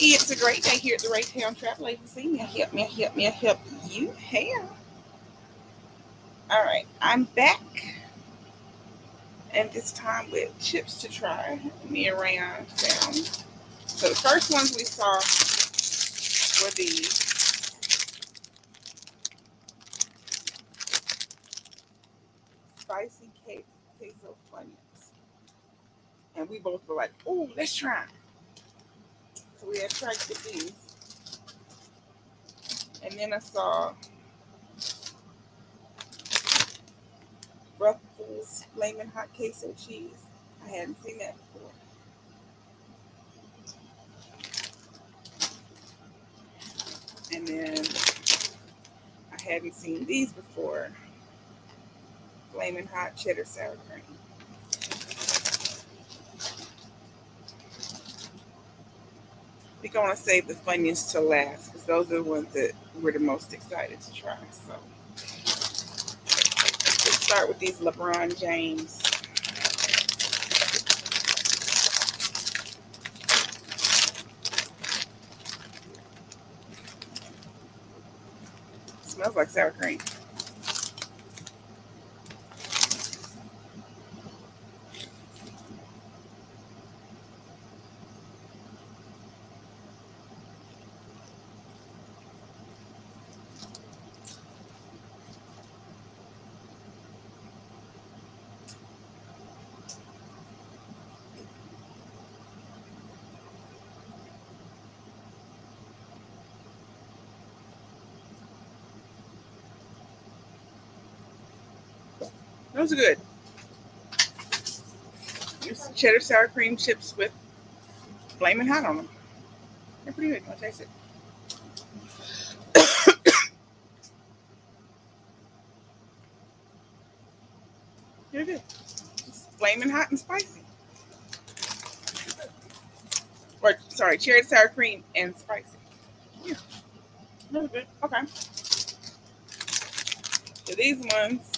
It's a great day here at the Raytown Travel Agency. May I help, may I help, may I help you? Hey. All right, I'm back. And this time with chips to try. Me around down. So the first ones we saw were the spicy queso funyuns. And we both were like, oh, let's try 'em. So we had tried these. And then I saw Ruffles Flaming Hot Queso Cheese. I hadn't seen that before. And then I hadn't seen these before. Flaming Hot Cheddar Sour Cream. I think I want to save the Funyuns to last because those are the ones that we're the most excited to try. So let's start with these LeBron James. Smells like sour cream. Those are good. There's cheddar sour cream chips with Flaming Hot on them. They're pretty good. I'll taste it. They're good. It's Flaming Hot and spicy. Or, sorry, cheddar sour cream and spicy. Yeah, those are good. Okay. So these ones,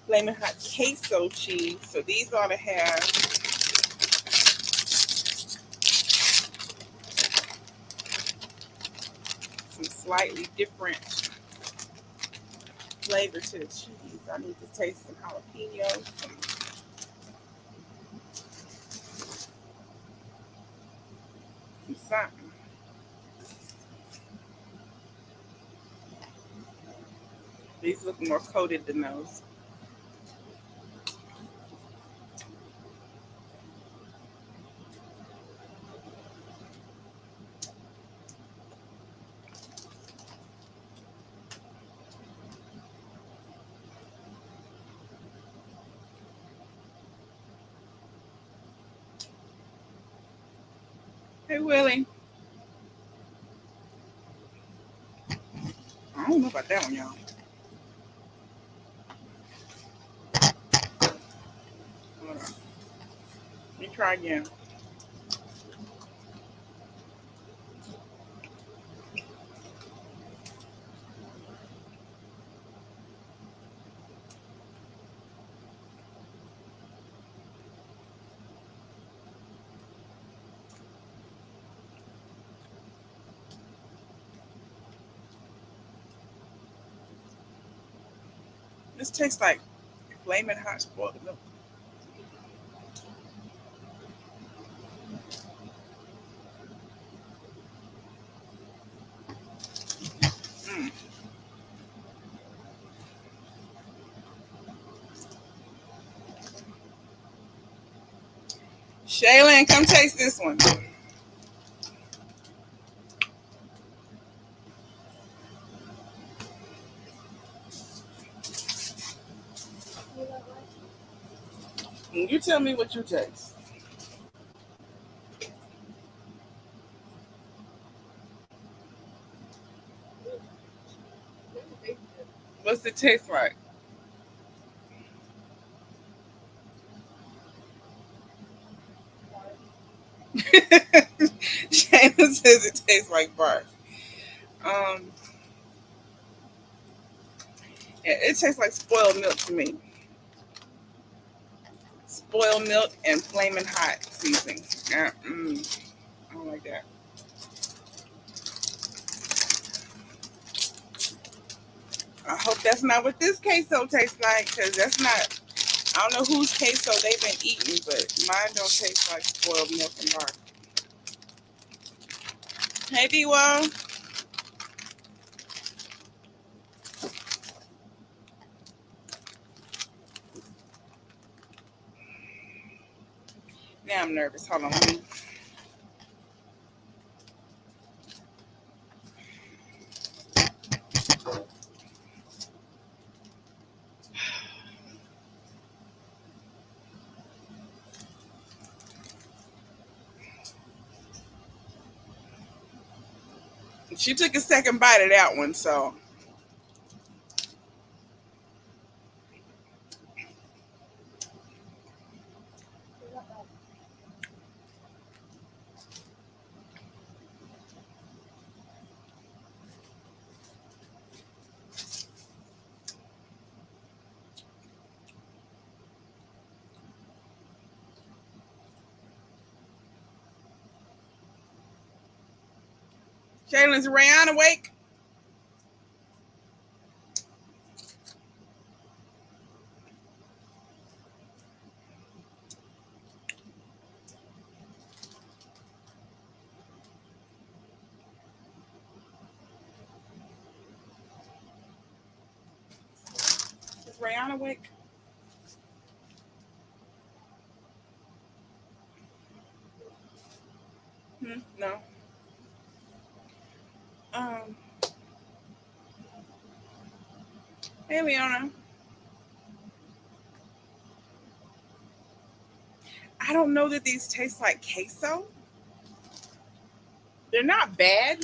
Flaming Hot Queso Cheese. So these ought to have some slightly different flavor to the cheese. I need to taste some jalapenos, some something. These look more coated than those. Hey, Willie. I don't know about that one, y'all. Hold on. Let me try again. This tastes like Flaming Hot spoiled milk. Mm. Shaylin, come taste this one. You tell me what you taste. What's it taste like? Shayna says it tastes like bark. Um, yeah, it tastes like spoiled milk to me. Spoiled milk and flaming hot seasoning. I don't like that. hope that's not what this queso tastes like, because that's not. I don't know whose queso they've been eating, but mine don't taste like spoiled milk and bar. Hey, D-Wall. Now I'm nervous. Hold on. She took a second bite of that one, so. Shaylin's Rayon awake? Is Rayon awake? No. Um. Hey, Leona. I don't know that these taste like queso. They're not bad.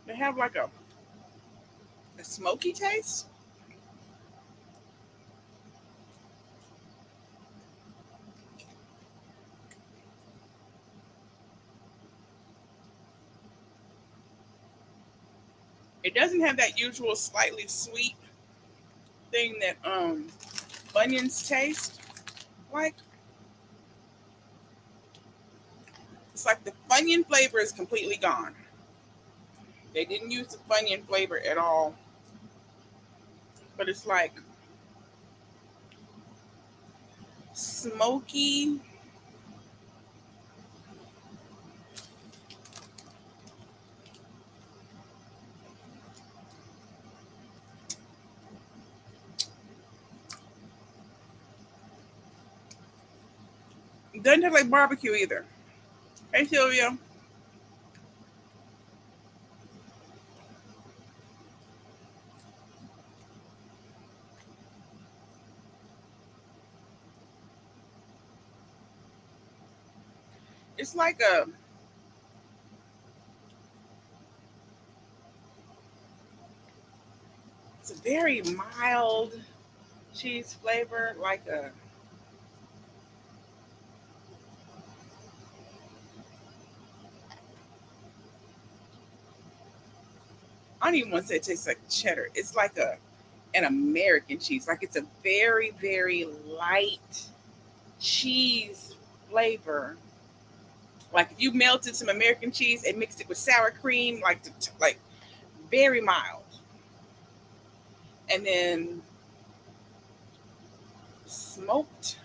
They have like a smoky taste. It doesn't have that usual slightly sweet thing that Funyuns taste like. It's like the Funyun flavor is completely gone. They didn't use the Funyun flavor at all, but it's like smoky. It doesn't taste like barbecue either. Hey, Sylvia. It's like it's a very mild cheese flavor, like a. I don't even want to say it tastes like cheddar. It's like an American cheese. Like it's a very, very light cheese flavor. Like if you melted some American cheese and mixed it with sour cream, like very mild, and then smoked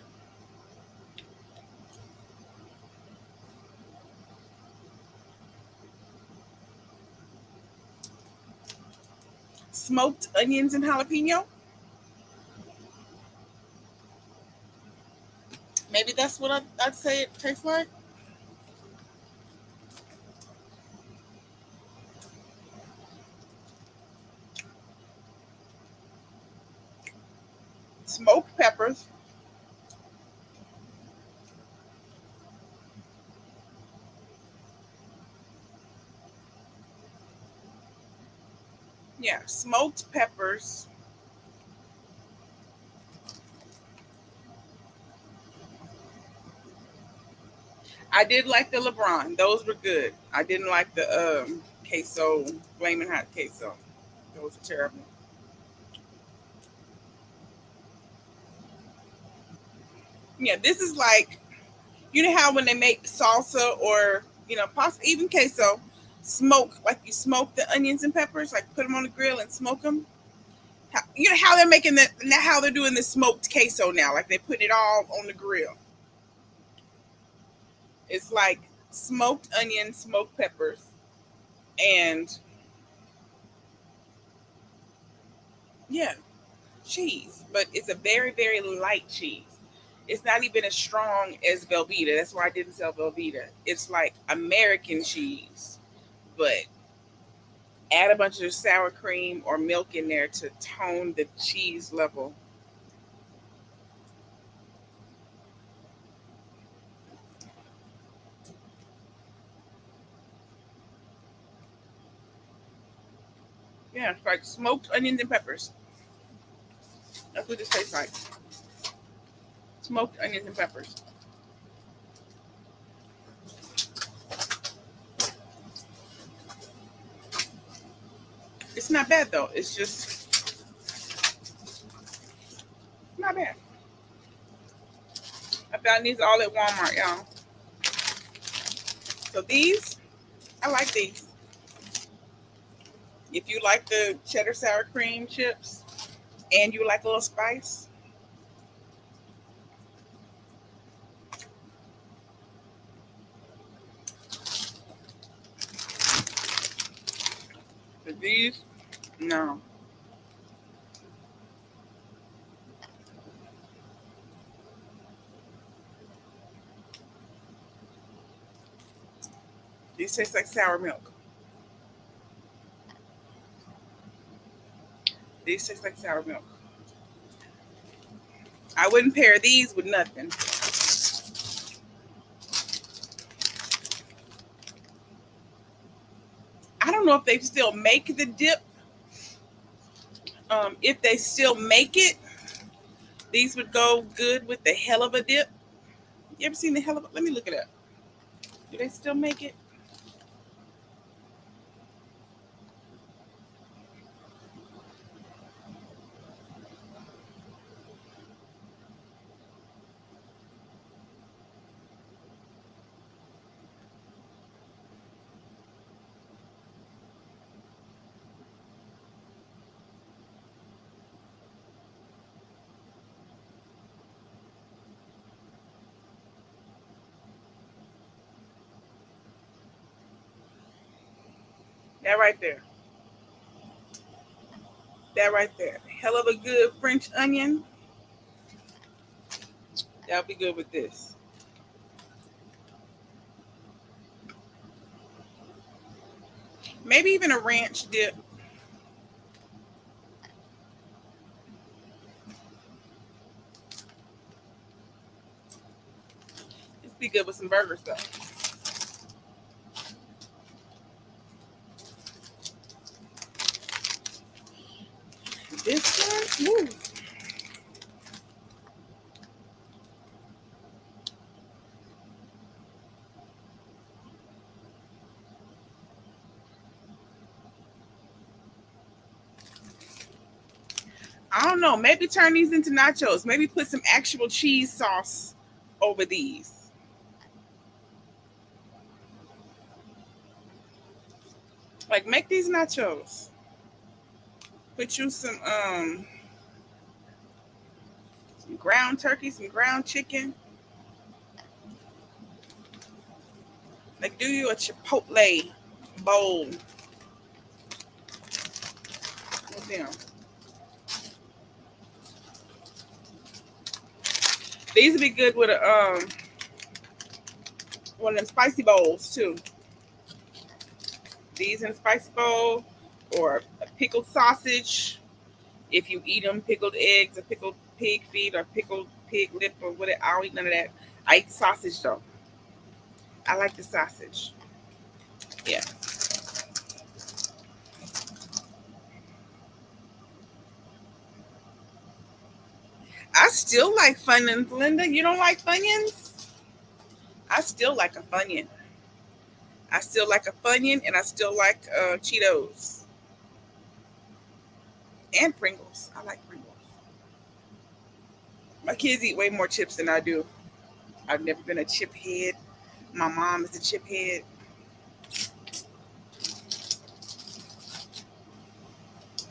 smoked onions and jalapeno. Maybe that's what I'd say it tastes like. Smoked peppers. Yeah, smoked peppers. I did like the LeBron. Those were good. I didn't like the queso, flaming hot queso. Those are terrible. Yeah, this is like, you know how when they make salsa or, pasta, even queso, smoke, like you smoke the onions and peppers, like put them on the grill and smoke them. You know how they're making that, how they're doing the smoked queso now, like they put it all on the grill. It's like smoked onions, smoked peppers, and yeah, cheese. But it's a very, very light cheese. It's not even as strong as Velveeta. That's why I didn't sell Velveeta. It's like American cheese, but add a bunch of sour cream or milk in there to tone the cheese level. Yeah, it's like smoked onions and peppers. That's what this tastes like. Smoked onions and peppers. It's not bad though. It's just not bad. I found these all at Walmart, y'all. So these, I like these. If you like the cheddar sour cream chips and you like a little spice, but these, no. These taste like sour milk. These taste like sour milk. I wouldn't pair these with nothing. I don't know if they still make the dip. If they still make it, these would go good with the hell of a dip. You ever seen the hell of a? Let me look it up. Do they still make it? That right there. That right there. Hell of a good French onion. That'll be good with this. Maybe even a ranch dip. It's be good with some burgers though. This one, woo. I don't know. Maybe turn these into nachos. Maybe put some actual cheese sauce over these. Like make these nachos. Put you some ground turkey, some ground chicken. Like do you a chipotle bowl with them. These would be good with a one of them spicy bowls too. These in a spicy bowl or a pickled sausage. If you eat them, pickled eggs or pickled pig feet or pickled pig lip or whatever. I don't eat none of that. I eat sausage though. I like the sausage. Yeah. I still like Funyuns, Linda. You don't like Funyuns? I still like a Funyun. I still like a Funyun and I still like Cheetos and Pringles. I like Pringles. My kids eat way more chips than I do. I've never been a chip head. My mom is a chip head.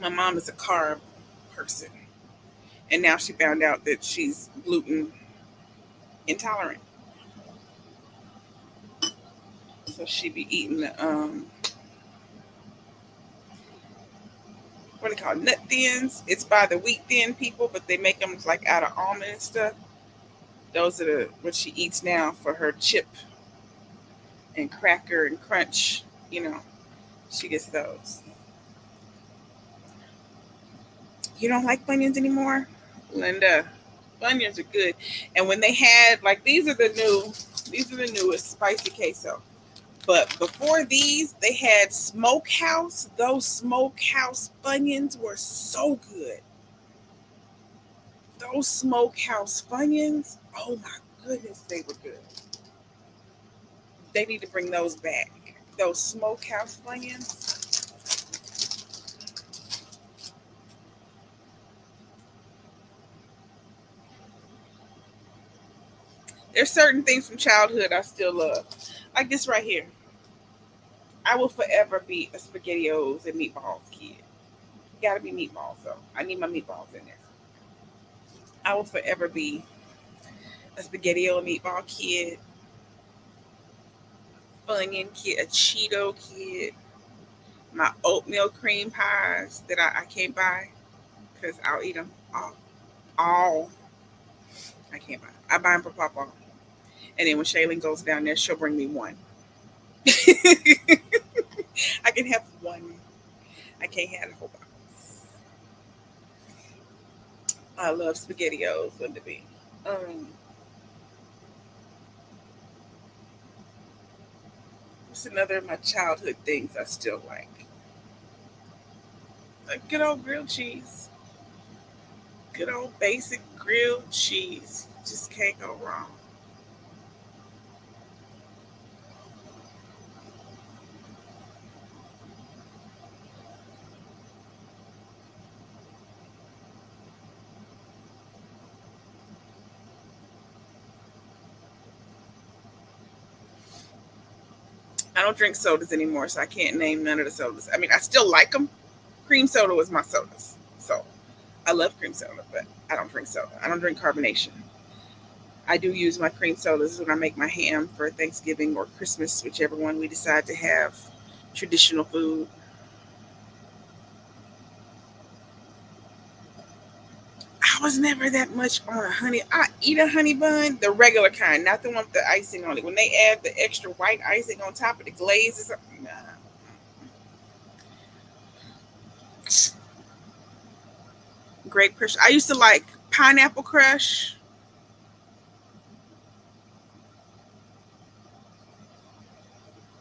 My mom is a carb person. And now she found out that she's gluten intolerant. So she be eating the what do they call it? Nut thins. It's by the wheat thin people, but they make them like out of almond and stuff. Those are the what she eats now for her chip and cracker and crunch. You know, she gets those. You don't like Funyuns anymore, Linda? Funyuns are good. And when they had like these are the newest spicy queso. But before these, they had Smokehouse. Those Smokehouse Funyuns were so good. Those Smokehouse Funyuns, oh my goodness, they were good. They need to bring those back. Those Smokehouse Funyuns. There's certain things from childhood I still love. Like this right here. I will forever be a SpaghettiOs and meatballs kid. Gotta be meatballs though. I need my meatballs in there. I will forever be a spaghetti and meatball kid, Funyun kid, a Cheeto kid, my oatmeal cream pies that I can't buy because I'll eat them all. I can't buy. I buy them for Papa. And then when Shaylin goes down there, she'll bring me one. I can have one. I can't have a whole box. I love SpaghettiOs, Linda B. Um, what's another of my childhood things I still like? Like good old grilled cheese. Good old basic grilled cheese. Just can't go wrong. I don't drink sodas anymore, so I can't name none of the sodas. I mean, I still like them. Cream soda was my sodas. So I love cream soda, but I don't drink soda. I don't drink carbonation. I do use my cream sodas when I make my ham for Thanksgiving or Christmas, whichever one we decide to have traditional food. I was never that much on a honey. I eat a honey bun, the regular kind, not the one with the icing on it. When they add the extra white icing on top of the glaze, it's nah. Grape Crush. I used to like Pineapple Crush,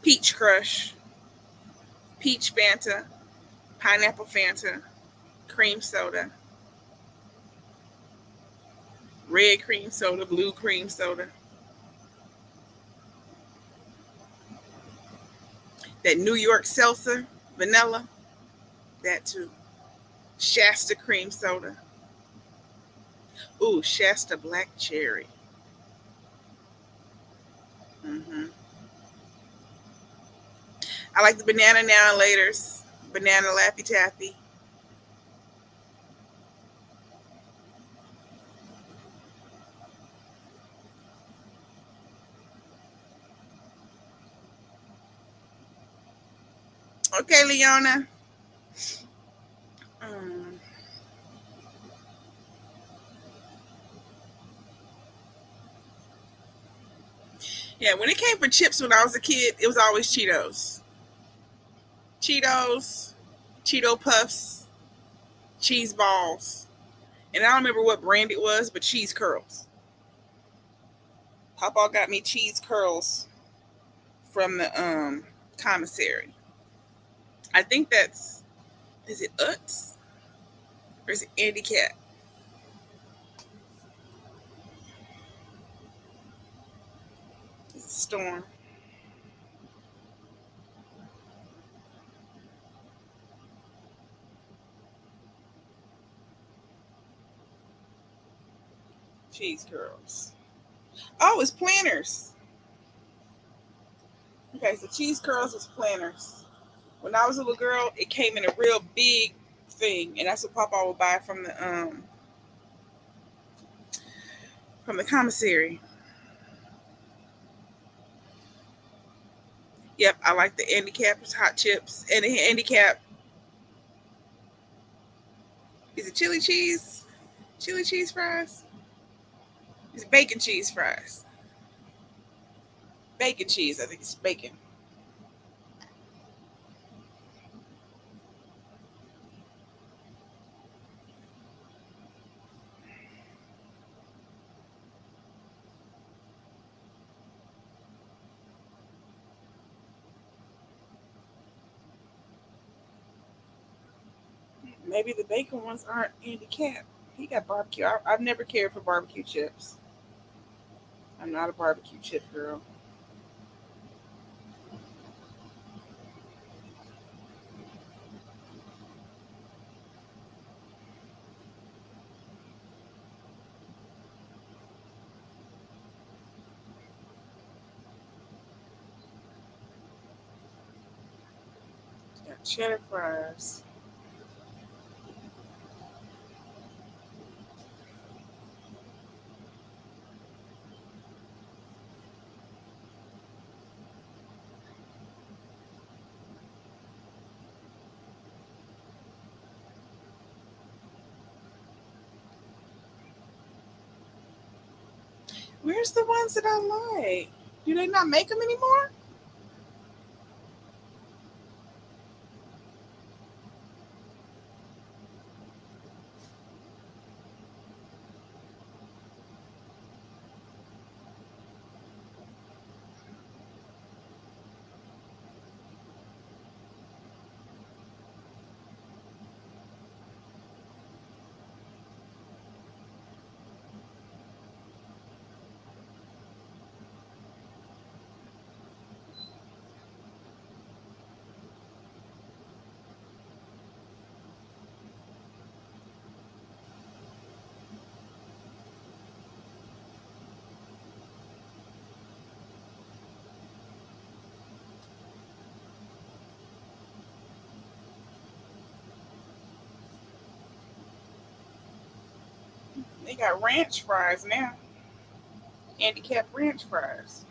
Peach Crush, Peach Fanta, Pineapple Fanta, Cream Soda, Red Cream Soda, Blue Cream Soda. That New York Seltzer, Vanilla, that too. Shasta Cream Soda. Ooh, Shasta Black Cherry. Hmm. I like the Banana Now and Laters, Banana Laffy Taffy. Okay, Leona. Um, yeah, when it came for chips when I was a kid, it was always Cheetos. Cheetos, Cheeto Puffs, cheese balls. And I don't remember what brand it was, but cheese curls. Papa got me cheese curls from the commissary. I think that's is it Utz or is it Andy Cat? It's a Storm. Cheese curls. Oh, it's planters. Okay, so cheese curls was planters. When I was a little girl, it came in a real big thing, and that's what Papa would buy from the commissary. Yep, I like the handicap hot chips and the handicap. Is it chili cheese? Chili cheese fries? It's bacon cheese fries. Bacon cheese. I think it's bacon. Maybe the bacon ones aren't handicapped. He got barbecue. I've never cared for barbecue chips. I'm not a barbecue chip girl. Got cheddar fries. Where's the ones that I like? Do they not make them anymore? They got ranch fries now. Handicap ranch fries.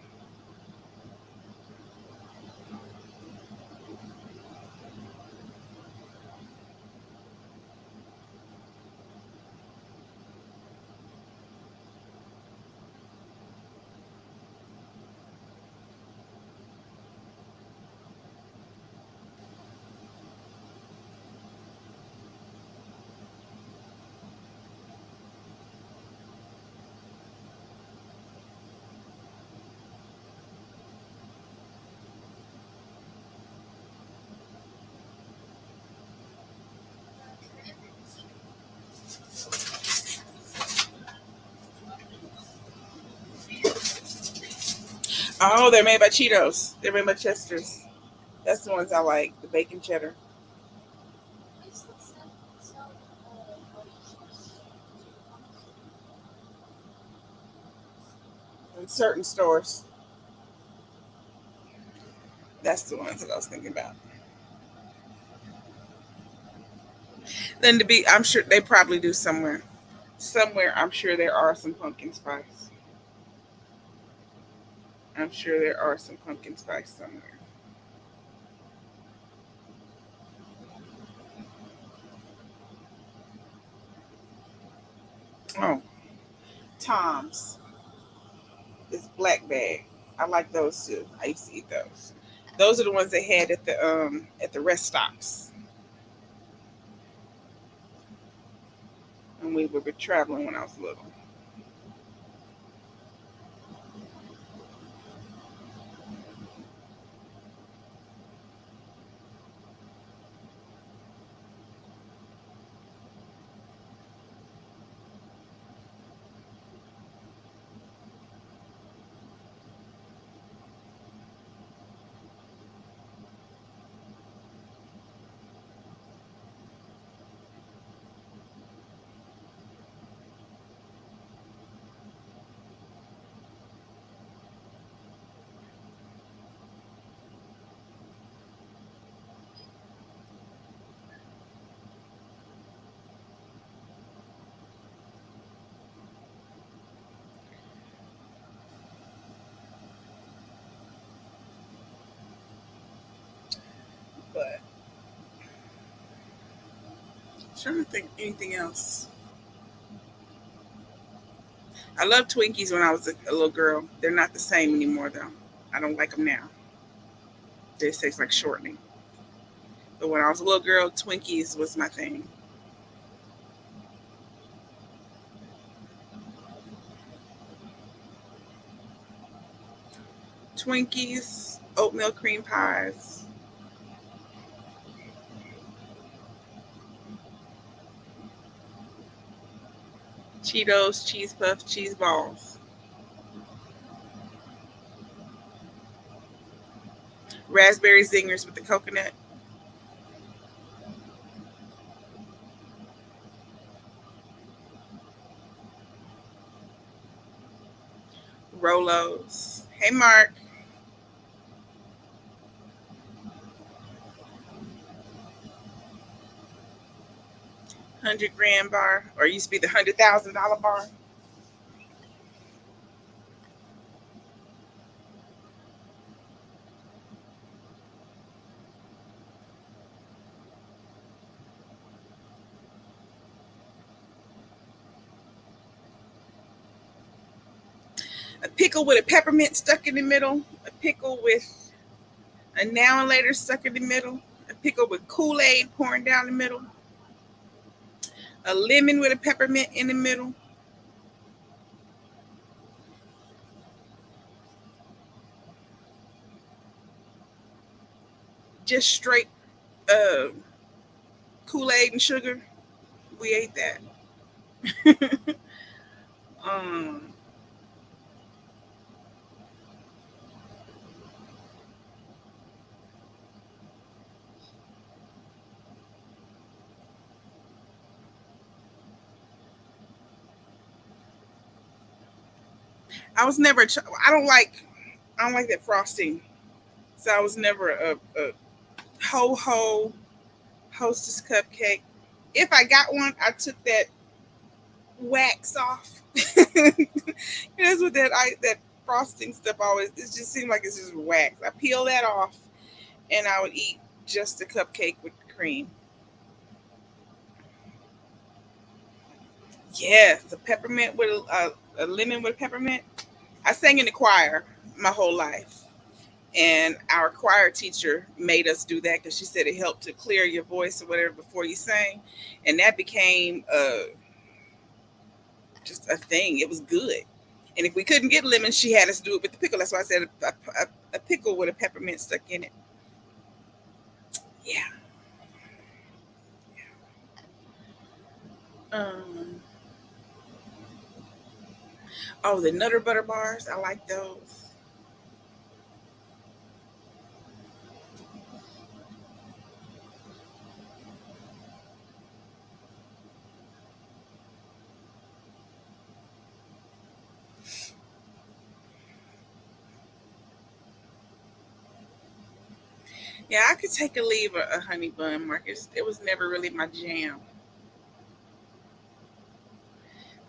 Oh, they're made by Cheetos. They're made by Chester's. That's the ones I like. The bacon cheddar. In certain stores. That's the ones that I was thinking about. Then to be, I'm sure they probably do somewhere. Somewhere, I'm sure there are some pumpkin spice. I'm sure there are some pumpkin spice somewhere. Oh, Tom's. This black bag. I like those too. I used to eat those. Those are the ones they had at the rest stops when we were traveling when I was little. Trying to think anything else. I loved Twinkies when I was a little girl. They're not the same anymore, though. I don't like them now. They taste like shortening. But when I was a little girl, Twinkies was my thing. Twinkies, oatmeal cream pies, Cheetos, cheese puff, cheese balls, raspberry zingers with the coconut, Rolos. Hey, Mark, 100 gram bar, or used to be the $100,000 bar. A pickle with a peppermint stuck in the middle, a pickle with a now and later stuck in the middle, a pickle with Kool Aid pouring down the middle, a lemon with a peppermint in the middle, just straight uh, Kool Aid and sugar. We ate that. um, I was never. I don't like. I don't like that frosting. So I was never a ho ho hostess cupcake. If I got one, I took that wax off. That's what that frosting stuff always. It just seemed like it's just wax. I peel that off, and I would eat just a cupcake with cream. Yes, a peppermint with a lemon with peppermint. I sang in the choir my whole life, and our choir teacher made us do that because she said it helped to clear your voice or whatever before you sang, and that became just a thing. It was good. And if we couldn't get lemon, she had us do it with the pickle. That's why I said a pickle with a peppermint stuck in it. Yeah. Um. Oh, the Nutter Butter bars. I like those. Yeah, I could take a leave a honey bun, Marcus. It was never really my jam.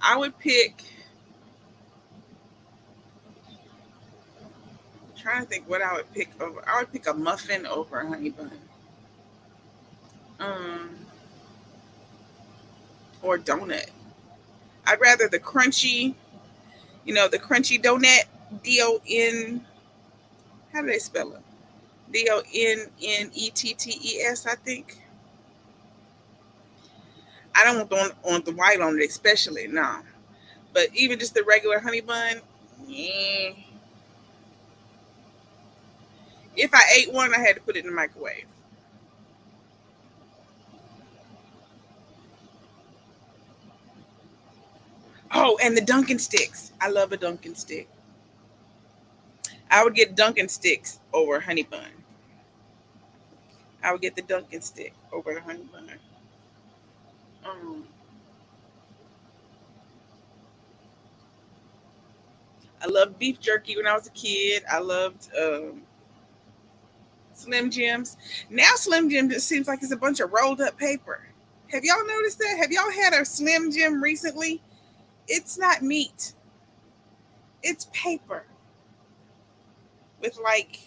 I would pick. Trying to think what I would pick over. I would pick a muffin over a honey bun. Um, or donut. I'd rather the crunchy, the crunchy donut. DON. How do they spell it? DONNETTES. I think. I don't want the white on it, especially no. But even just the regular honey bun, yeah. If I ate one, I had to put it in the microwave. Oh, and the Dunkin' sticks. I love a Dunkin' stick. I would get Dunkin' sticks over honey bun. I would get the Dunkin' stick over the honey bun. Um, I loved beef jerky when I was a kid. I loved Slim Jims. Now Slim Jim just seems like it's a bunch of rolled up paper. Have y'all noticed that? Have y'all had a Slim Jim recently? It's not meat. It's paper with like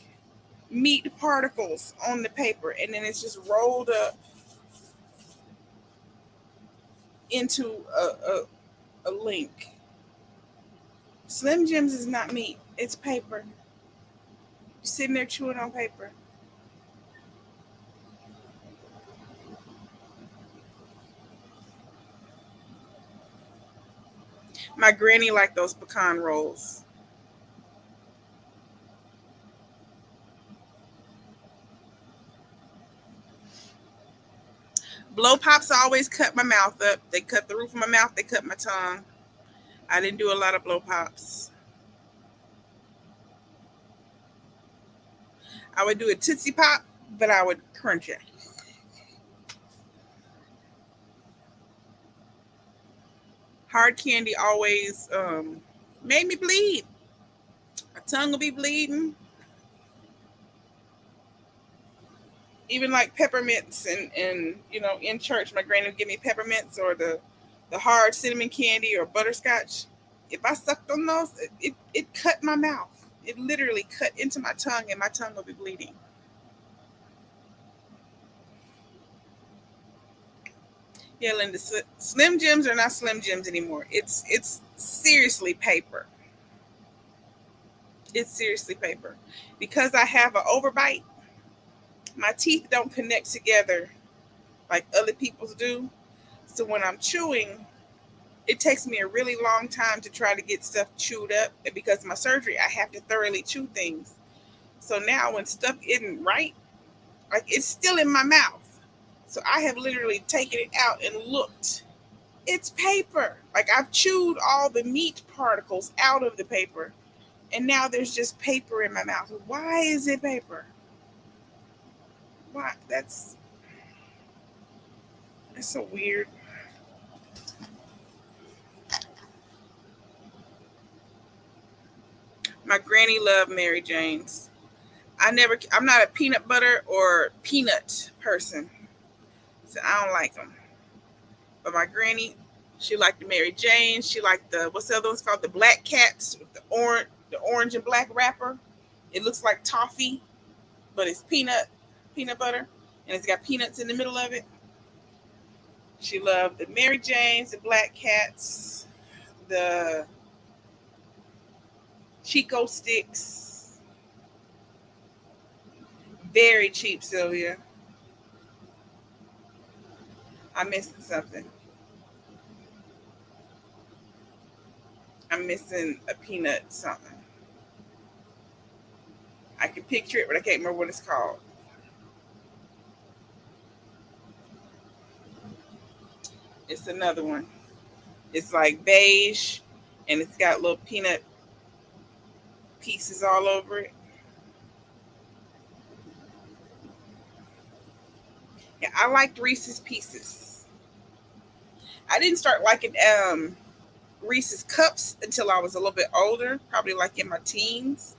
meat particles on the paper, and then it's just rolled up. into a link. Slim Jims is not meat. It's paper. You're sitting there chewing on paper. My granny liked those pecan rolls. Blow pops always cut my mouth up. They cut the roof of my mouth. They cut my tongue. I didn't do a lot of blow pops. I would do a Tootsie Pop, but I would crunch it. Hard candy always made me bleed. My tongue will be bleeding. Even like peppermints and in church, my granny would give me peppermints or the hard cinnamon candy or butterscotch. If I sucked on those, it cut my mouth. It literally cut into my tongue, and my tongue would be bleeding. Yeah, Linda, Slim Jims are not Slim Jims anymore. It's seriously paper. It's seriously paper. Because I have an overbite, my teeth don't connect together like other people's do. So when I'm chewing, it takes me a really long time to try to get stuff chewed up. And because of my surgery, I have to thoroughly chew things. So now when stuff isn't right, like it's still in my mouth. So I have literally taken it out and looked. It's paper. Like I've chewed all the meat particles out of the paper. And now there's just paper in my mouth. Why is it paper? Why? That's so weird. My granny loved Mary Jane's. I'm not a peanut butter or peanut person, so I don't like them. But my granny, she liked the Mary Jane. She liked what's the other one's called? The Black Cats with the orange and black wrapper. It looks like toffee, but it's peanut butter, and it's got peanuts in the middle of it. She loved the Mary Janes, the Black Cats, the Chico sticks. Very cheap, Sylvia. I'm missing something. I'm missing a peanut something. I can picture it, but I can't remember what it's called. It's another one. It's like beige, and it's got little peanut pieces all over it. Yeah, I liked Reese's Pieces. I didn't start liking Reese's Cups until I was a little bit older, probably like in my teens.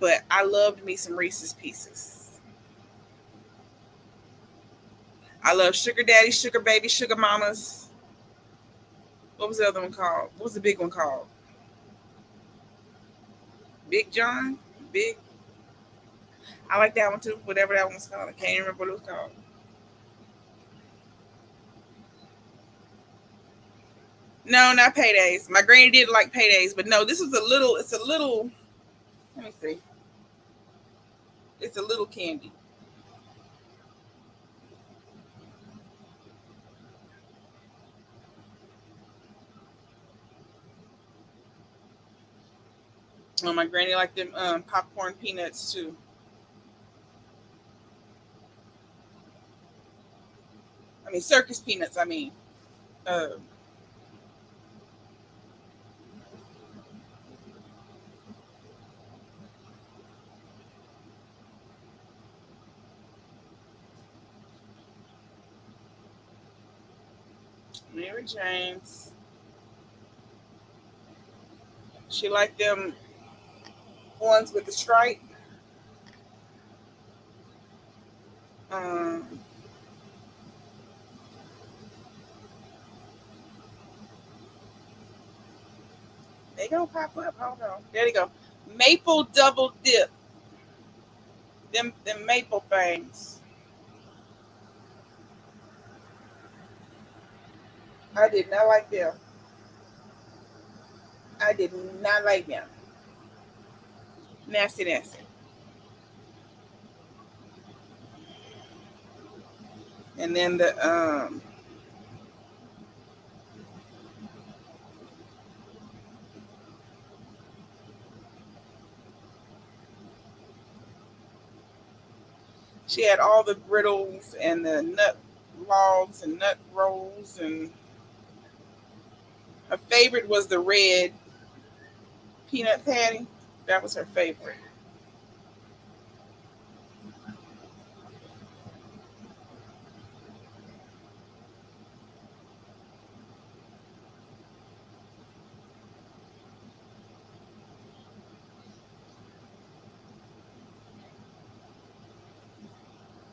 But I loved me some Reese's Pieces. I love Sugar Daddy, Sugar Baby, Sugar Mamas. What was the other one called? What was the big one called? Big John? Big. I like that one too, whatever that one was called. I can't remember what it was called. No, not paydays. My granny did like paydays, but no, this was it's a little, let me see. It's a little candy. Oh, my granny liked them popcorn peanuts too. I mean, circus peanuts, I mean. Uh, Mary Jane's. She liked them ones with the stripe. Um, they gonna pop up. Hold on. There they go. Maple double dip. Them maple things. I did not like them. I did not like them. Nasty, nasty. And then she had all the griddles and the nut logs and nut rolls, and her favorite was the red peanut patty. That was her favorite.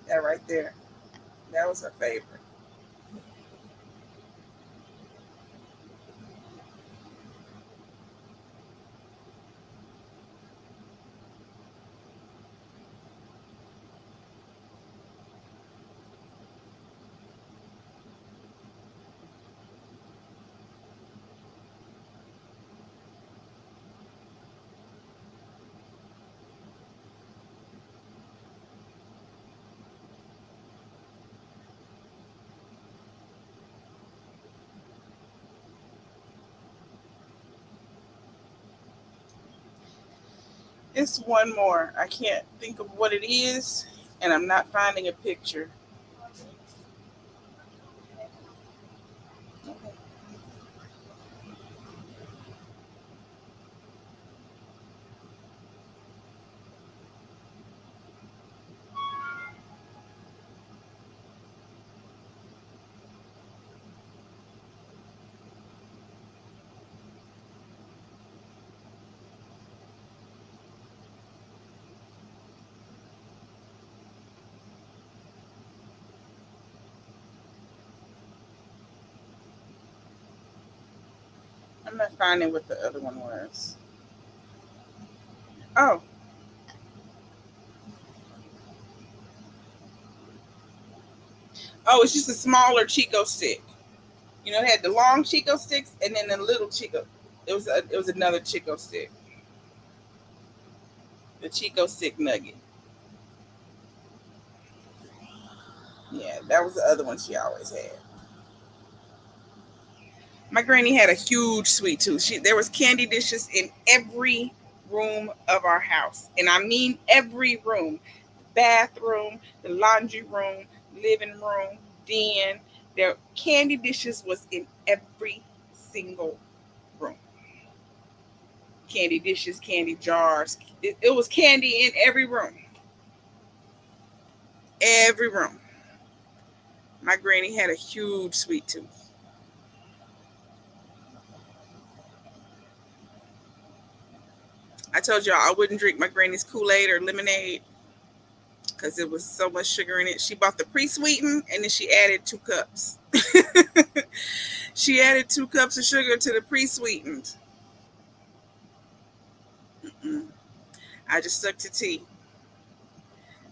That right there. That was her favorite. It's one more. I can't think of what it is, and I'm not finding a picture. I'm not finding what the other one was. Oh, oh, it's just a smaller Chico stick. You know, it had the long Chico sticks and then the little Chico. It was another Chico stick, the Chico stick nugget. Yeah, that was the other one she always had. My granny had a huge sweet tooth. There was candy dishes in every room of our house, and I mean every room: bathroom, the laundry room, living room, den. There candy dishes was in every single room. Candy dishes, candy jars. It was candy in every room. Every room. My granny had a huge sweet tooth. I told y'all I wouldn't drink my granny's Kool-Aid or lemonade because it was so much sugar in it. She bought the pre-sweetened and then she added 2 cups. She added 2 cups of sugar to the pre-sweetened. Mm-mm. I just stuck to tea.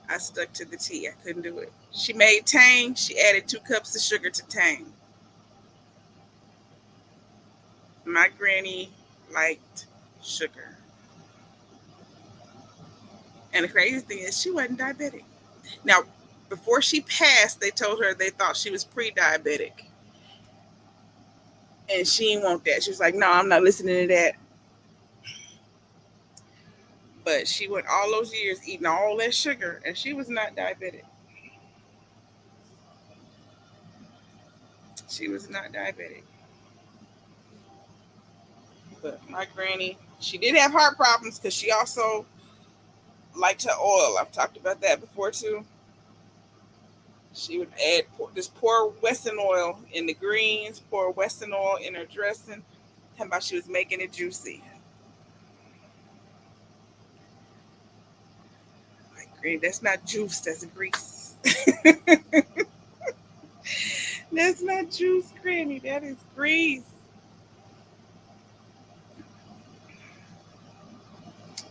I stuck to the tea. I couldn't do it. She made Tang. She added 2 cups of sugar to Tang. My granny liked sugar. And the crazy thing is, she wasn't diabetic. Now, before she passed, they told her they thought she was pre diabetic. And she didn't want that. She was like, no, I'm not listening to that. But she went all those years eating all that sugar, and she was not diabetic. She was not diabetic. But my granny, she did have heart problems because she also liked her oil. I've talked about that before too. She would add just pour Wesson oil in the greens, pour Wesson oil in her dressing. How about she was making it juicy? Like, granny, that's not juice, that's grease. That's not juice, granny. That is grease.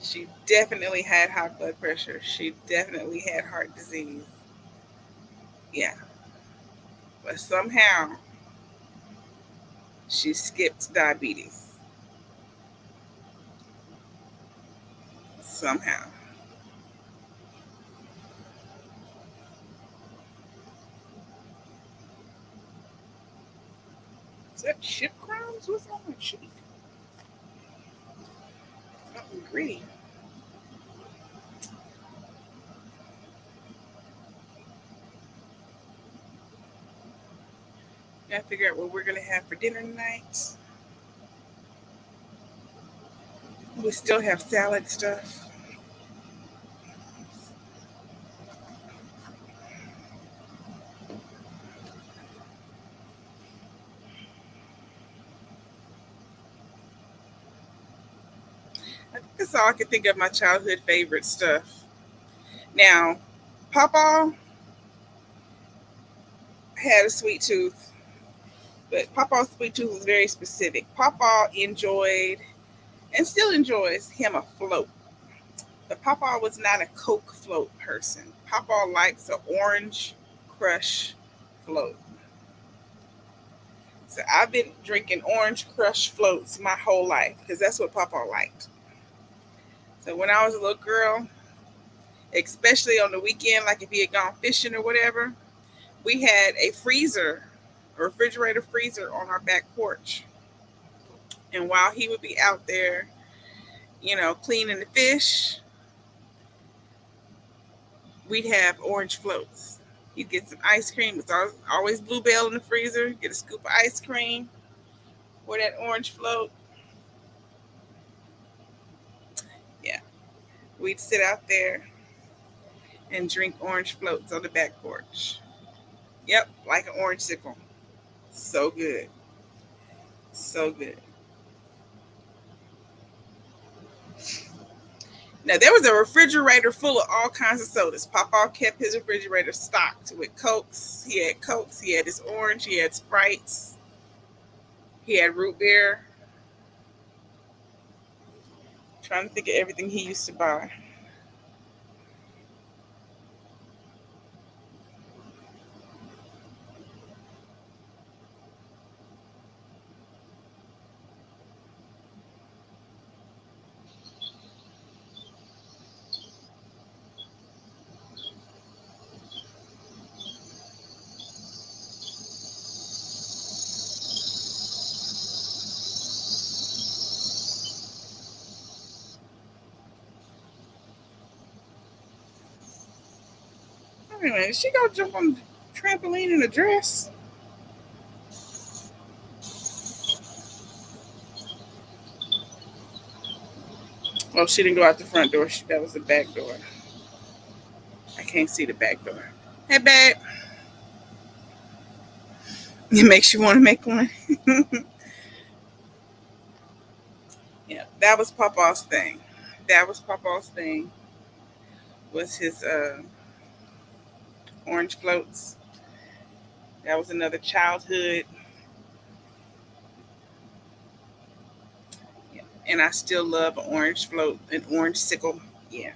She definitely had high blood pressure. She definitely had heart disease. Yeah. But somehow She skipped diabetes somehow. Is that ship crumbs? What's on my sheet? Something gritty. Gotta figure out what we're gonna have for dinner tonight. We still have salad stuff. I think that's all I can think of my childhood favorite stuff. Now, Papa had a sweet tooth, but Papa's sweet tooth was very specific. Papa enjoyed and still enjoys him a float. But Papa was not a Coke float person. Papa likes an orange crush float. So I've been drinking orange crush floats my whole life because that's what Papa liked. So when I was a little girl, especially on the weekend, like if he had gone fishing or whatever, we had a freezer, a refrigerator freezer on our back porch. And while he would be out there, cleaning the fish, we'd have orange floats. You'd get some ice cream. It's always Bluebell in the freezer. Get a scoop of ice cream for that orange float. Yeah, we'd sit out there and drink orange floats on the back porch. Yep, like an orange sickle. So good. So good. Now there was a refrigerator full of all kinds of sodas. Papa kept his refrigerator stocked with Cokes. He had Cokes. He had his orange. He had Sprites. He had root beer. Trying to think of everything he used to buy. Wait a minute, she go jump on the trampoline in a dress? Oh, she didn't go out the front door. That was the back door. I can't see the back door. Hey, babe. It makes you want to make one. Yeah, that was Papa's thing. That was Papa's thing. Was his orange floats. That was another childhood. Yeah. And I still love an orange float, an orange sickle. Yeah.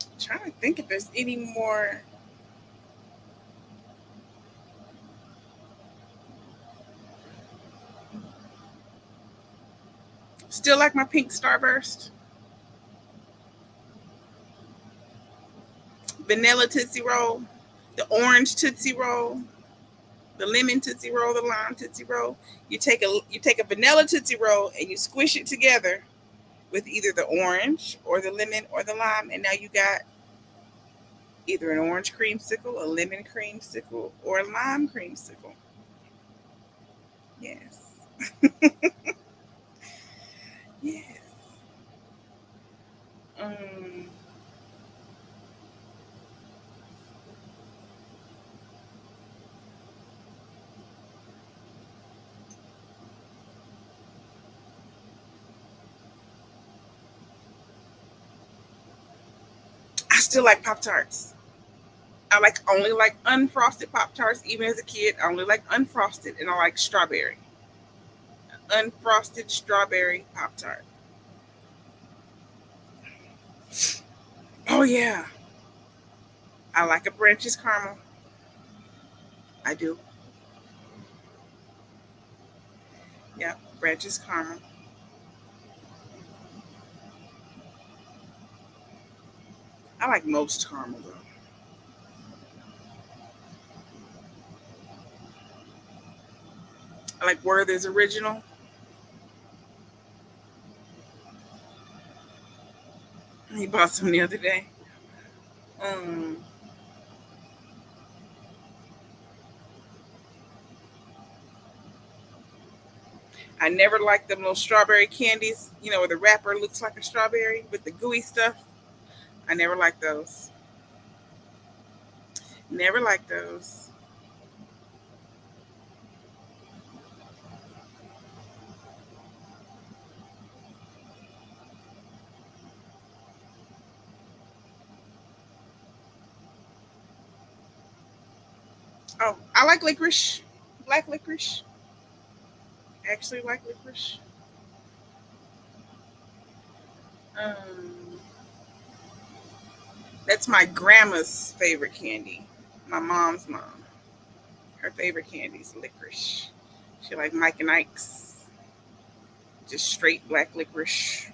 I'm trying to think if there's any more. Still like my pink starburst, vanilla tootsie roll, the orange tootsie roll, the lemon tootsie roll, the lime tootsie roll. You take a vanilla tootsie roll and you squish it together with either the orange or the lemon or the lime, and now you got either an orange creamsicle, a lemon creamsicle, or a lime creamsicle. Yes, yes. Um, I still like Pop Tarts. I like only like unfrosted Pop Tarts. Even as a kid, I only like unfrosted, and I like strawberry. Unfrosted strawberry Pop Tart. Oh yeah, I like a Branches caramel. I do. Yeah, Branches caramel. I like most caramel though. I like Werther's original. He bought some the other day. Um, I never liked them little strawberry candies. Where the wrapper looks like a strawberry with the gooey stuff. I never liked those. Never liked those. Oh, I like licorice. Black licorice. Actually, like licorice. Um, that's my grandma's favorite candy. My mom's mom. Her favorite candy is licorice. She like Mike and Ike's. Just straight black licorice.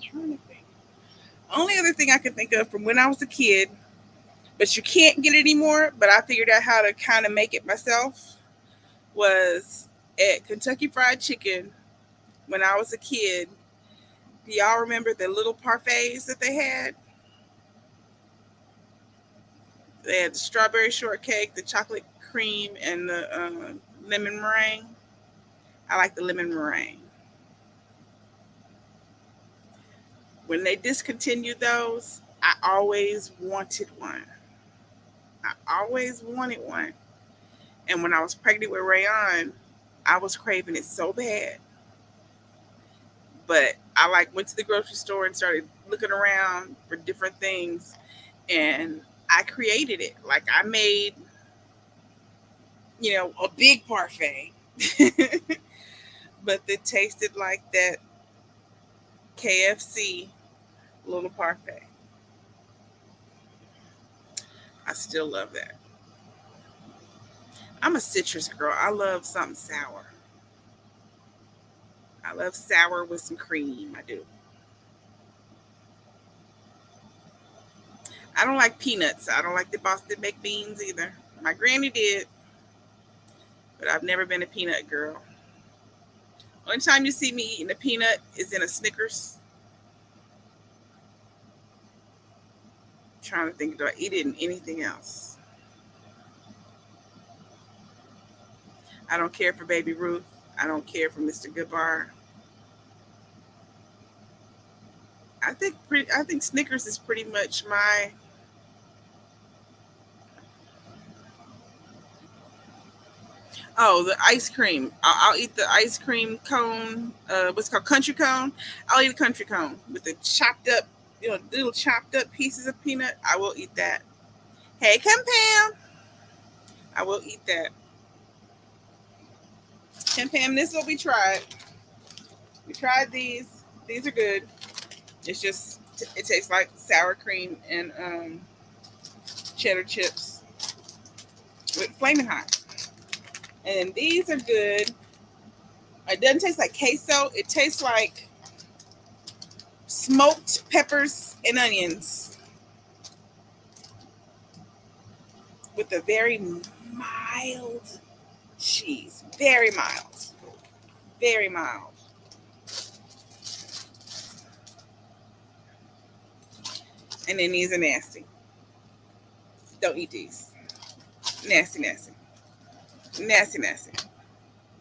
Trying to think. Only other thing I can think of from when I was a kid, but you can't get it anymore, but I figured out how to kind of make it myself, was at Kentucky Fried Chicken when I was a kid. Do y'all remember the little parfaits that they had? They had the strawberry shortcake, the chocolate cream, and the lemon meringue. I like the lemon meringue. When they discontinued those, I always wanted one. I always wanted one. And when I was pregnant with Rayon, I was craving it so bad. But I like went to the grocery store and started looking around for different things, and I created it. Like I made, a big parfait, but it tasted like that KFC little parfait. I still love that. I'm a citrus girl. I love something sour. I love sour with some cream. I do. I don't like peanuts. I don't like the Boston baked beans either. My granny did, but I've never been a peanut girl. Only time you see me eating a peanut is in a Snickers. I'm trying to think, do I eat it in anything else? I don't care for Baby Ruth. I don't care for Mr. Goodbar. I think Snickers is pretty much my. Oh, the ice cream. I'll eat the ice cream cone. What's it called, country cone. I'll eat a country cone with the chopped up, little chopped up pieces of peanut. I will eat that. Hey, come Pam. I will eat that. Come Pam, this is what we tried. We tried these. These are good. It's just it tastes like sour cream and cheddar chips with flaming hot. And these are good. It doesn't taste like queso. It tastes like smoked peppers and onions with a very mild cheese. Very mild. Very mild. And then these are nasty. Don't eat these. Nasty, nasty. Nasty, nasty.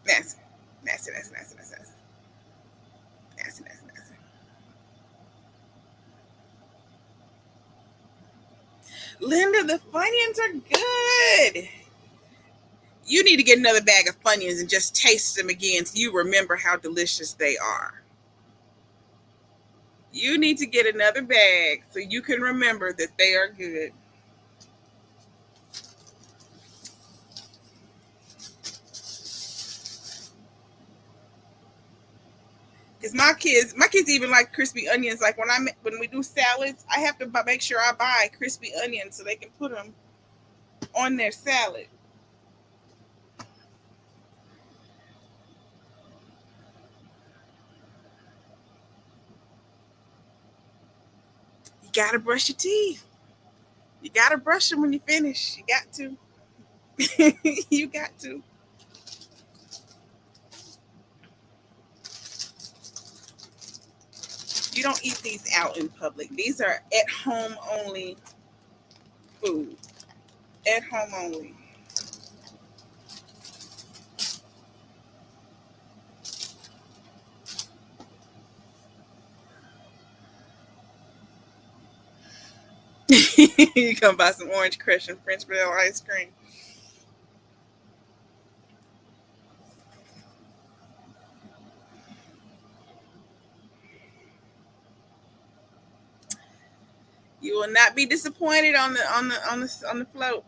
Nasty. Nasty, nasty, nasty, nasty, nasty. Nasty, nasty, nasty. Linda, the Funyuns are good. You need to get another bag of Funyuns and just taste them again so you remember how delicious they are. You need to get another bag so you can remember that they are good. Because my kids even like crispy onions. Like when we do salads, I have to make sure I buy crispy onions so they can put them on their salad. You gotta brush your teeth. You gotta brush them when you finish. You got to. You got to. You don't eat these out in public. These are at home only food. At home only. You come buy some Orange Crush and French vanilla ice cream. You will not be disappointed on the float.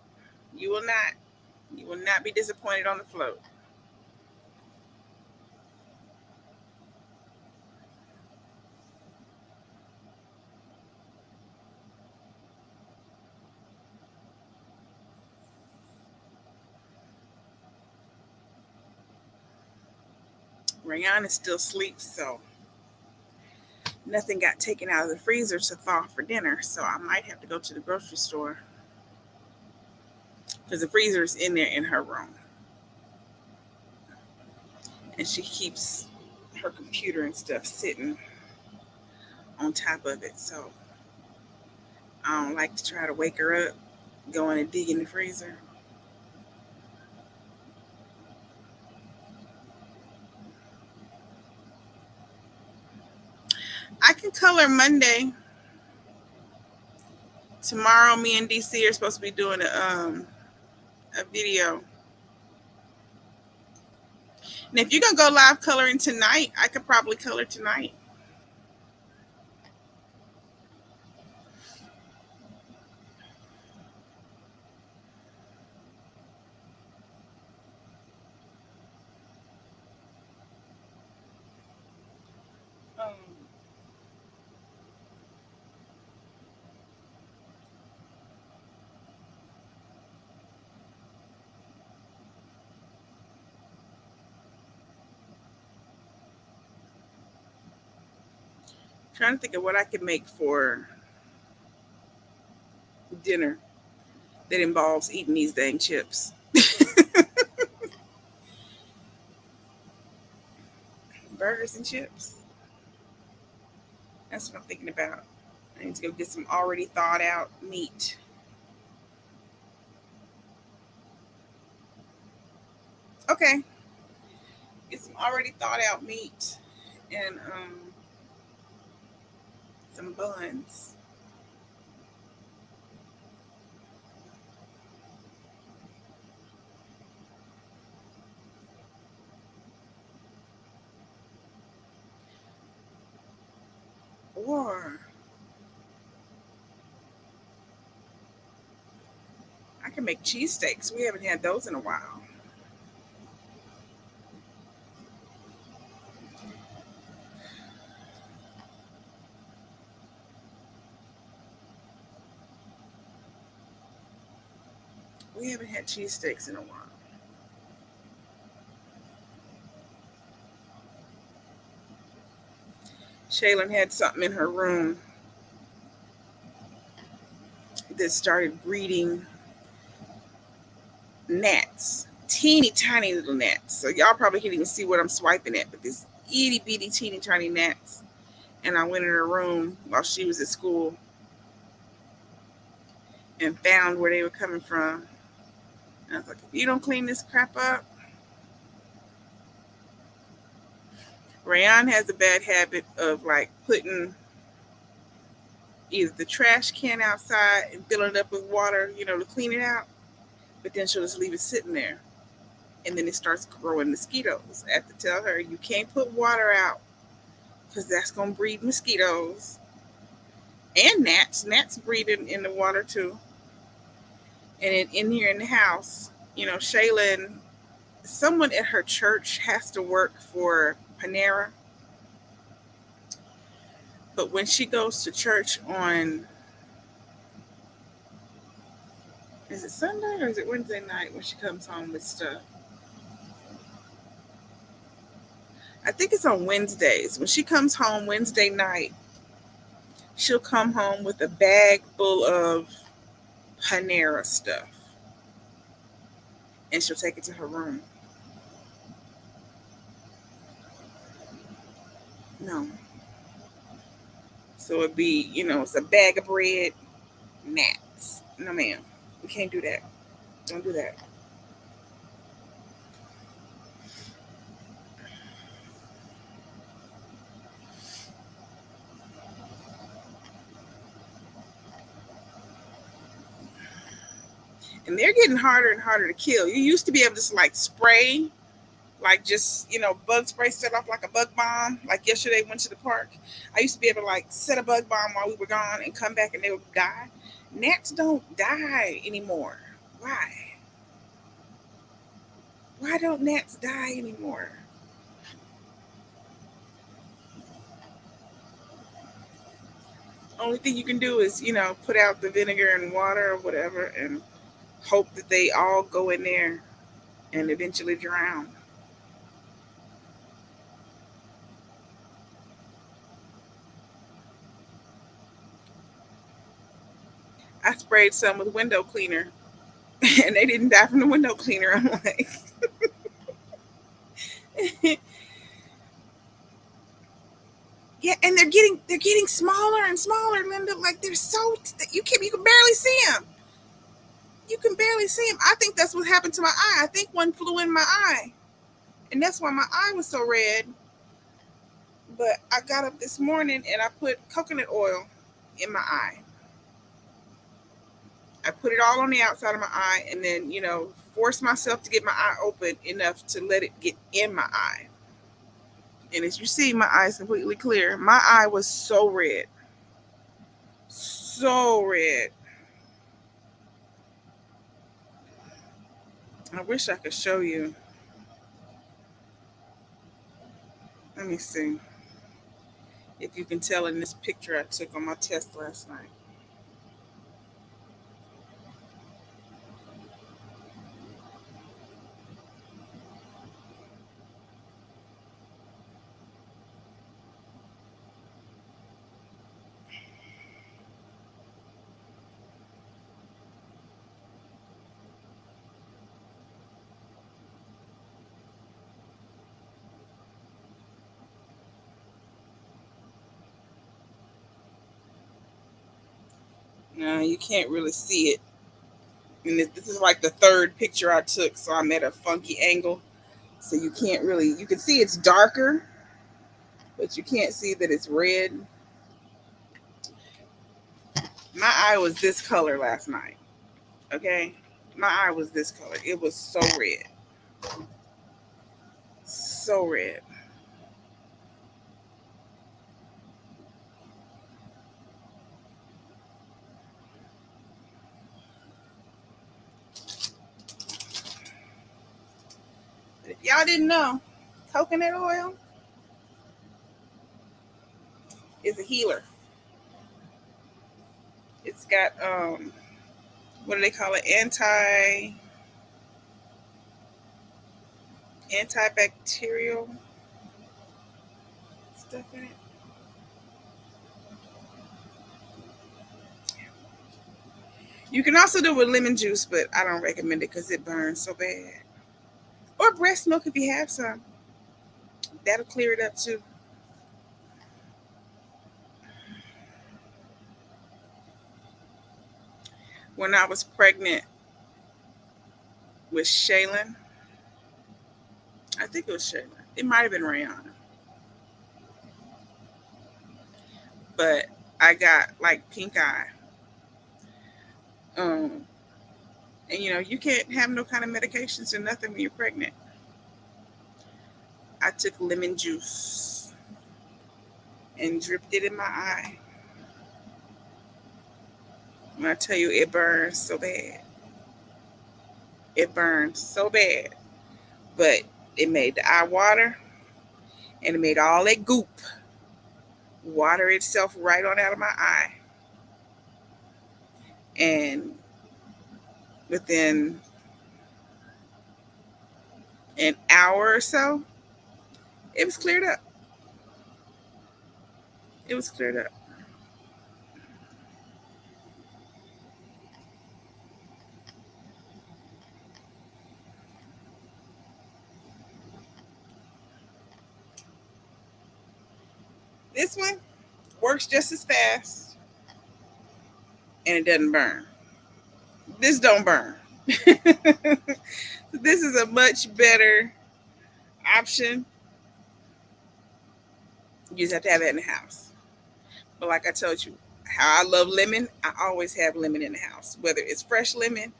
You will not. You will not be disappointed on the float. Rayan is still asleep, so nothing got taken out of the freezer to thaw for dinner. So I might have to go to the grocery store because the freezer is in there in her room, and she keeps her computer and stuff sitting on top of it. So I don't like to try to wake her up, going and dig in the freezer. I can color Monday. Tomorrow, me and DC are supposed to be doing a video. And if you're gonna go live coloring tonight, I could probably color tonight. Um, Trying to think of what I could make for dinner that involves eating these dang chips. Burgers and chips. That's what I'm thinking about. I need to go get some already thawed out meat. Okay, get some already thawed out meat and some buns. Or I can make cheesesteaks. We haven't had those in a while. We haven't had cheesesteaks in a while. Shaylin had something in her room that started breeding gnats, teeny tiny little gnats. So y'all probably can't even see what I'm swiping at, but this itty bitty teeny tiny gnats. And I went in her room while she was at school and found where they were coming from. And I was like, if you don't clean this crap up, Rayan has a bad habit of like putting either the trash can outside and filling it up with water, to clean it out, but then she'll just leave it sitting there. and then it starts growing mosquitoes. I have to tell her, you can't put water out because that's going to breed mosquitoes and gnats. Gnats breed in the water too. And in here in the house, Shaylin, someone at her church has to work for Panera. But when she goes to church on, is it Sunday or is it Wednesday night when she comes home with stuff? I think it's on Wednesdays. When she comes home Wednesday night, she'll come home with a bag full of Panera stuff and she'll take it to her room. No. So it'd be, it's a bag of bread, gnats. No, ma'am. We can't do that. Don't do that. And they're getting harder and harder to kill. You used to be able to just like spray, like just, bug spray, set off like a bug bomb. Like yesterday, went to the park. I used to be able to like set a bug bomb while we were gone and come back and they would die. Gnats don't die anymore. Why? Why don't gnats die anymore? Only thing you can do is, put out the vinegar and water or whatever and hope that they all go in there and eventually drown. I sprayed some with window cleaner and they didn't die from the window cleaner. I'm like, yeah, and they're getting smaller and smaller, Linda. Like they're so you can barely see them. You can barely see them. I think that's what happened to my eye. I think one flew in my eye, and that's why my eye was so red. But I got up this morning and I put coconut oil in my eye. I put it all on the outside of my eye, and then force myself to get my eye open enough to let it get in my eye. And as you see, my eye is completely clear. My eye was so red, so red. I wish I could show you. Let me see if you can tell in this picture I took on my test last night. No, you can't really see it. And this is like the third picture I took, so I'm at a funky angle. So you can't really, you can see it's darker, but you can't see that it's red. My eye was this color last night. Okay? My eye was this color. It was so red. So red. But if y'all didn't know, coconut oil is a healer. It's got what do they call it? Antibacterial stuff in it. You can also do it with lemon juice, but I don't recommend it because it burns so bad. Or breast milk if you have some. That'll clear it up too. When I was pregnant with Shaylin, I think it was Shaylin. It might have been Rihanna, but I got like pink eye. Um, And you can't have no kind of medications or nothing when you're pregnant. I took lemon juice and dripped it in my eye. When I tell you it burns so bad, it burns so bad. But it made the eye water and it made all that goop water itself right on out of my eye. And within an hour or so, it was cleared up. It was cleared up. This one works just as fast and it doesn't burn. This don't burn. This is a much better option. You just have to have it in the house. But like I told you, how I love lemon, I always have lemon in the house, whether it's fresh lemon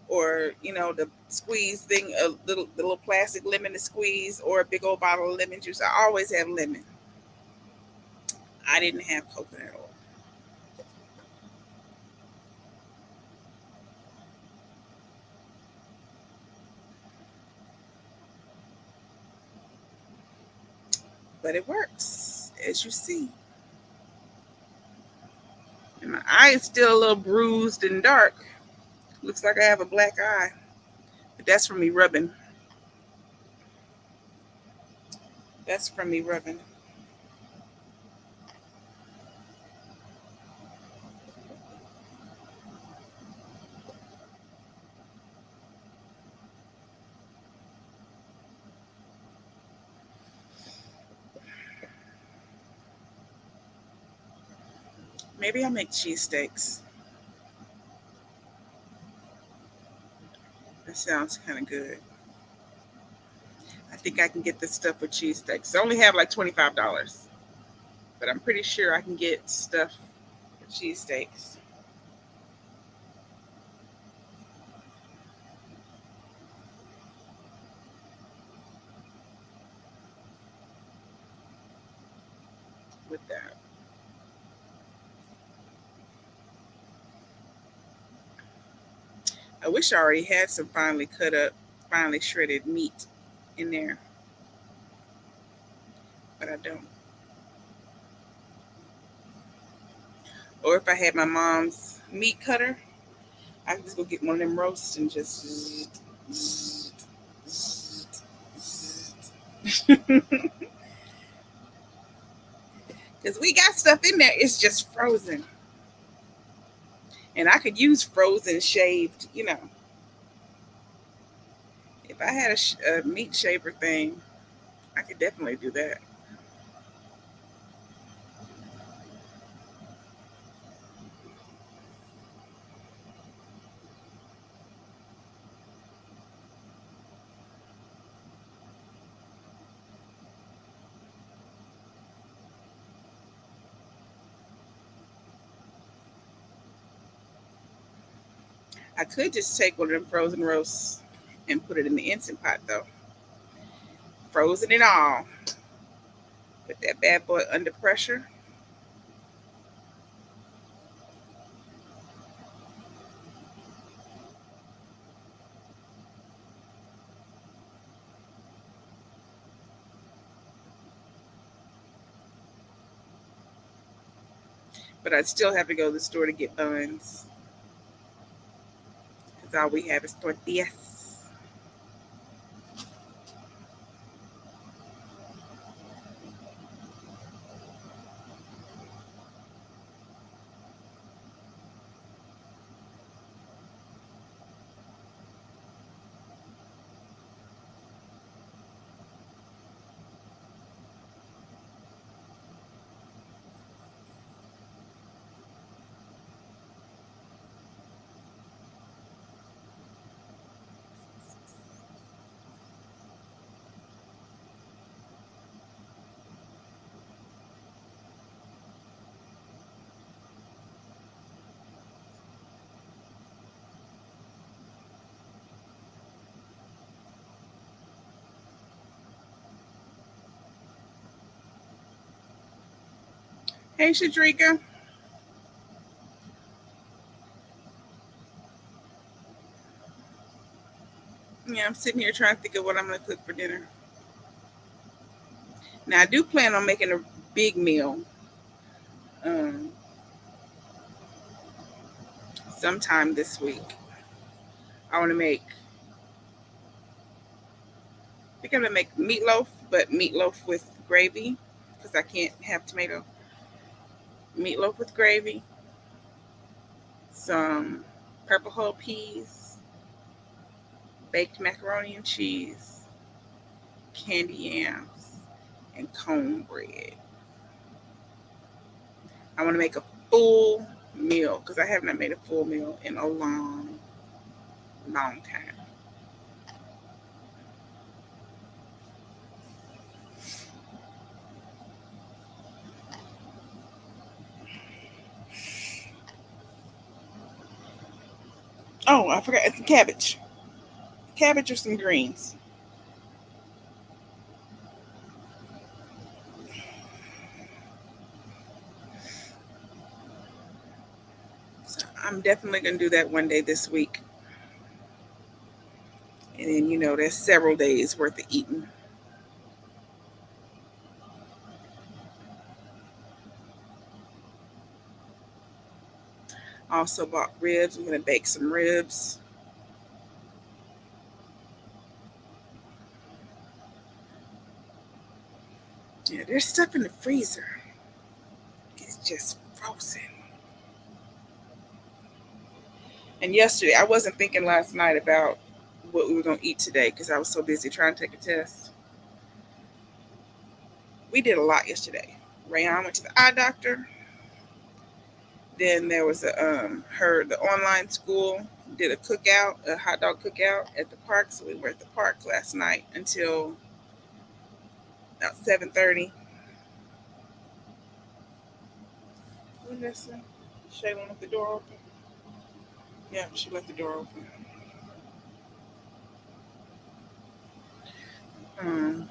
or the squeeze thing, a little plastic lemon to squeeze, or a big old bottle of lemon juice. I always have lemon. I didn't have coconut oil, but it works, as you see. And my eye is still a little bruised and dark. Looks like I have a black eye, but that's from me rubbing. That's from me rubbing. Maybe I'll make cheesesteaks. That sounds kind of good. I think I can get this stuff with cheesesteaks. I only have like $25, but I'm pretty sure I can get stuff for cheesesteaks. With that. I wish I already had some finely cut up, finely shredded meat in there, but I don't. Or if I had my mom's meat cutter, I can just go get one of them roasts and just. Because we got stuff in there, it's just frozen. And I could use frozen shaved, if I had a meat shaver thing, I could definitely do that. I could just take one of them frozen roasts and put it in the instant pot, though. Frozen and all. Put that bad boy under pressure. But I'd still have to go to the store to get buns. Because all we have is tortillas. Hey, Shadrika. Yeah, I'm sitting here trying to think of what I'm going to cook for dinner. Now, I do plan on making a big meal um, sometime this week. I want to make, I think I'm going to make meatloaf, but meatloaf with gravy because I can't have tomato. Meatloaf with gravy, some purple whole peas, baked macaroni and cheese, candy yams, and cornbread. I want to make a full meal because I have not made a full meal in a long, long time. Oh, I forgot. It's cabbage. Cabbage or some greens. So I'm definitely going to do that one day this week. And then, there's several days worth of eating. Also bought ribs. I'm going to bake some ribs. Yeah, there's stuff in the freezer. It's just frozen. And yesterday, I wasn't thinking last night about what we were going to eat today because I was so busy trying to take a test. We did a lot yesterday. Rayon went to the eye doctor. Then there was the online school did a cookout, a hot dog cookout at the park. So we were at the park last night until about 7:30. What did I say? Shaylin left the door open. Yeah, she left the door open. Um,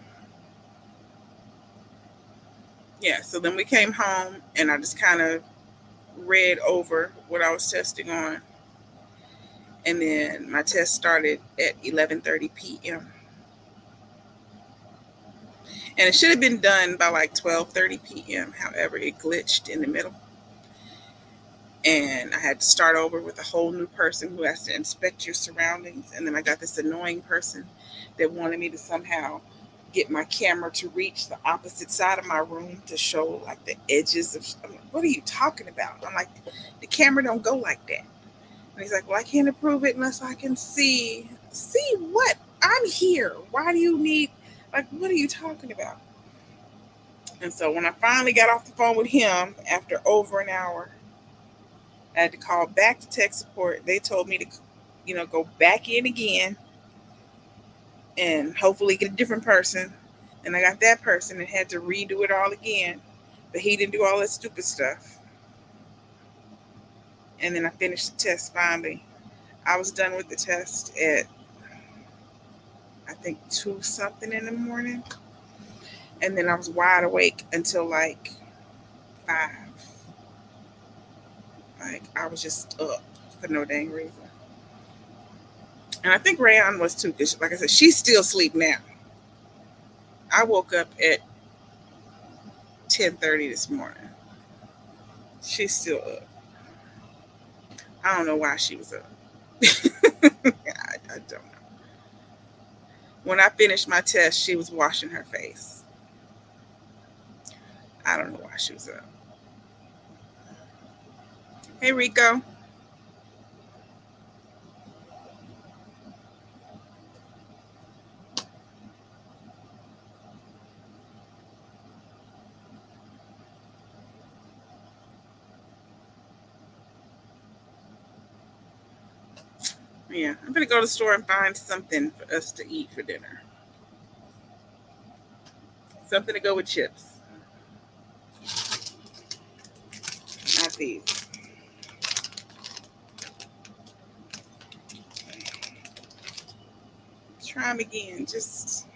yeah, so then we came home and I just kind of read over what I was testing on, and then my test started at 11:30 p.m. and it should have been done by like 12:30 p.m. However, it glitched in the middle, and I had to start over with a whole new person who has to inspect your surroundings. And then I got this annoying person that wanted me to somehow get my camera to reach the opposite side of my room to show like the edges of. I'm like, what are you talking about? I'm like, the camera don't go like that. And he's like, well, I can't approve it unless I can see. See what? I'm here. Why do you need? Like, what are you talking about? And so when I finally got off the phone with him after over an hour, I had to call back to tech support. They told me to, go back in again and hopefully get a different person. And I got that person and had to redo it all again. But he didn't do all that stupid stuff. And then I finished the test finally. I was done with the test at, I think, 2 something in the morning. And then I was wide awake until like 5. Like, I was just up for no dang reason. And I think Rayon was too, because like I said, she's still asleep now. I woke up at 10:30 this morning. She's still up. I don't know why she was up. I don't know. When I finished my test, she was washing her face. I don't know why she was up. Hey, Rico. Yeah, I'm gonna go to the store and find something for us to eat for dinner. Something to go with chips. Not these. Try them again. Just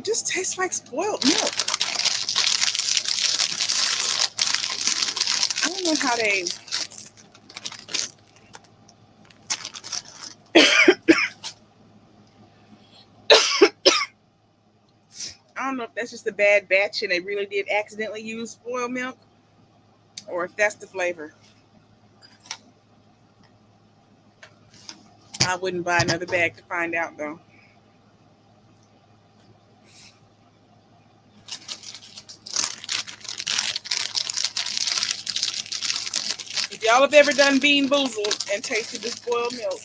It just tastes like spoiled milk. I don't know how they. I don't know if that's just a bad batch and they really did accidentally use spoiled milk, or if that's the flavor. I wouldn't buy another bag to find out though. If y'all have ever done Bean Boozled and tasted the spoiled milk,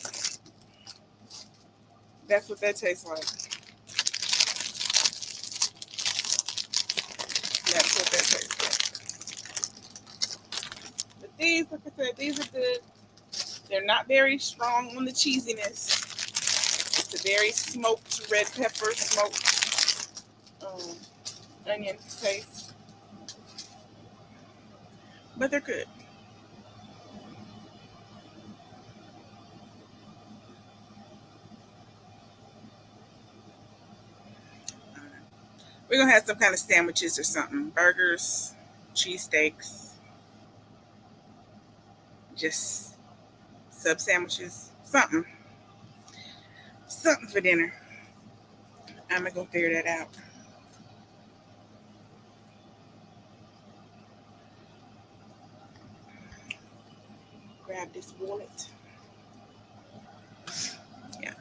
that's what that tastes like. That's what that tastes like. But these, like I said, these are good. They're not very strong on the cheesiness. It's a very smoked red pepper, smoked onion taste. But they're good. We're gonna have some kind of sandwiches or something. Burgers, cheesesteaks, just sub sandwiches. Something. Something for dinner. I'm gonna go figure that out. Grab this wallet. Yeah.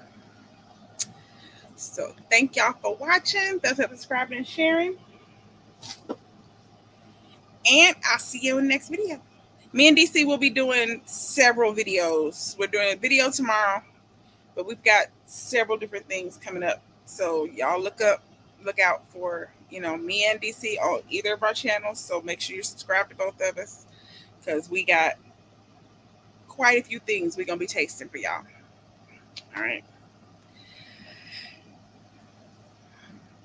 So thank y'all for watching. Those are subscribing and sharing. And I'll see you in the next video. Me and DC will be doing several videos. We're doing a video tomorrow, but we've got several different things coming up. So y'all look out for, me and DC on either of our channels. So make sure you subscribe to both of us because we got quite a few things we're going to be tasting for y'all. All right.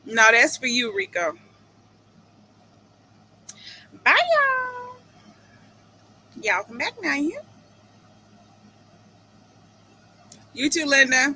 No, that's for you, Rico. Bye, y'all. Y'all come back now, you. You too, Linda.